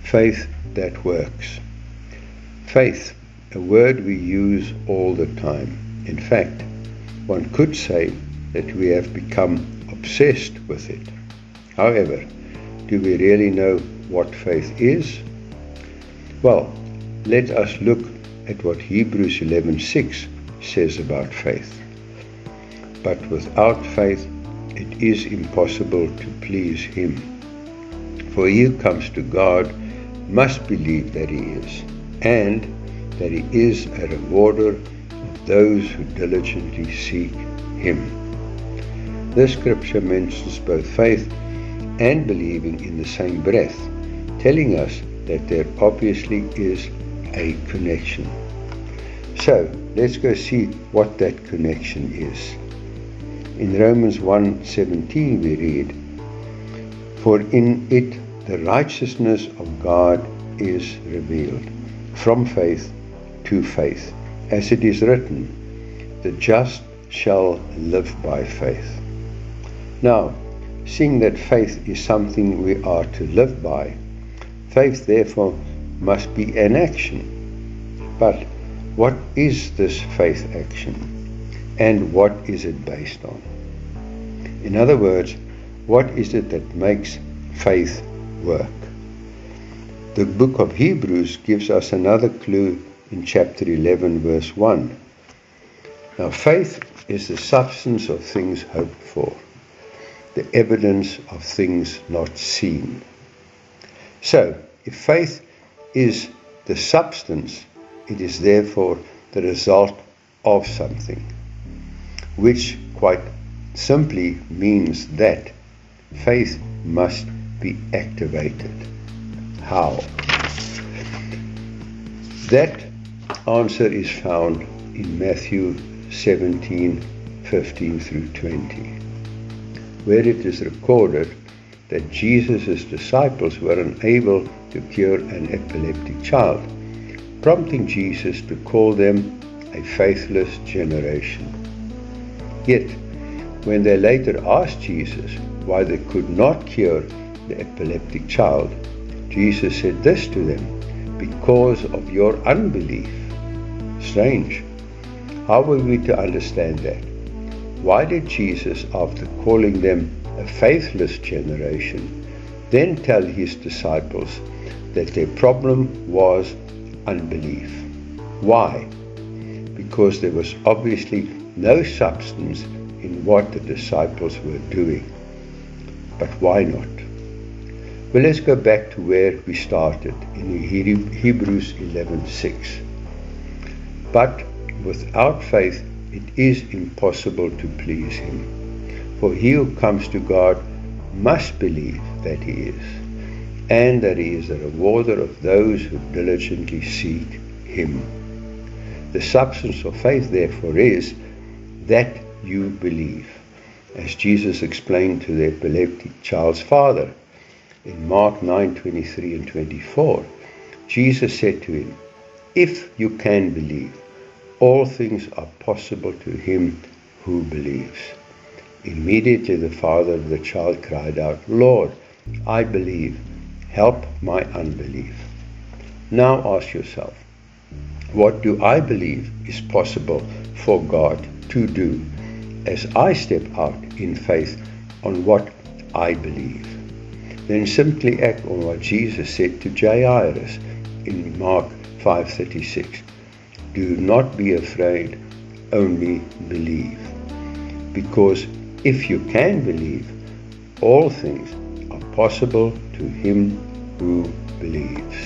faith that works. Faith, a word we use all the time. In fact, one could say that we have become obsessed with it. However, do we really know what faith is? Well, let us look at what Hebrews 11:6 says about faith. But without faith, it is impossible to please Him. For he who comes to God must believe that He is, and that He is a rewarder of those who diligently seek Him. This scripture mentions both faith and believing in the same breath, telling us that there obviously is a connection. So, let's go see what that connection is. In Romans 1:17 we read, "For in it the righteousness of God is revealed, from faith to faith, as it is written, the just shall live by faith." Now, seeing that faith is something we are to live by, faith therefore must be an action. But what is this faith action? And what is it based on? In other words, what is it that makes faith work? The book of Hebrews gives us another clue in chapter 11, verse 1. Now, faith is the substance of things hoped for, the evidence of things not seen. So, if faith is the substance, it is therefore the result of something, which quite simply means that faith must be activated. How? That answer is found in Matthew 17:15 through 20, where it is recorded that Jesus' disciples were unable to cure an epileptic child, prompting Jesus to call them a faithless generation. Yet, when they later asked Jesus why they could not cure the epileptic child, Jesus said this to them, "Because of your unbelief." Strange. How were we to understand that? Why did Jesus, after calling them a faithless generation, then tell His disciples that their problem was unbelief? Why? Because there was obviously no substance in what the disciples were doing. But why not? Well, let's go back to where we started in Hebrews 11:6. But without faith it is impossible to please Him. For he who comes to God must believe that He is, and that He is a rewarder of those who diligently seek Him. The substance of faith, therefore, is that you believe, as Jesus explained to the epileptic child's father. In Mark 9:23 and 24, Jesus said to him, "If you can believe, all things are possible to him who believes." Immediately the father of the child cried out, "Lord, I believe. Help my unbelief." Now ask yourself, what do I believe is possible for God to do as I step out in faith on what I believe? Then simply act on what Jesus said to Jairus in Mark 5:36. "Do not be afraid, only believe." Because if you can believe, all things are possible to him who believes.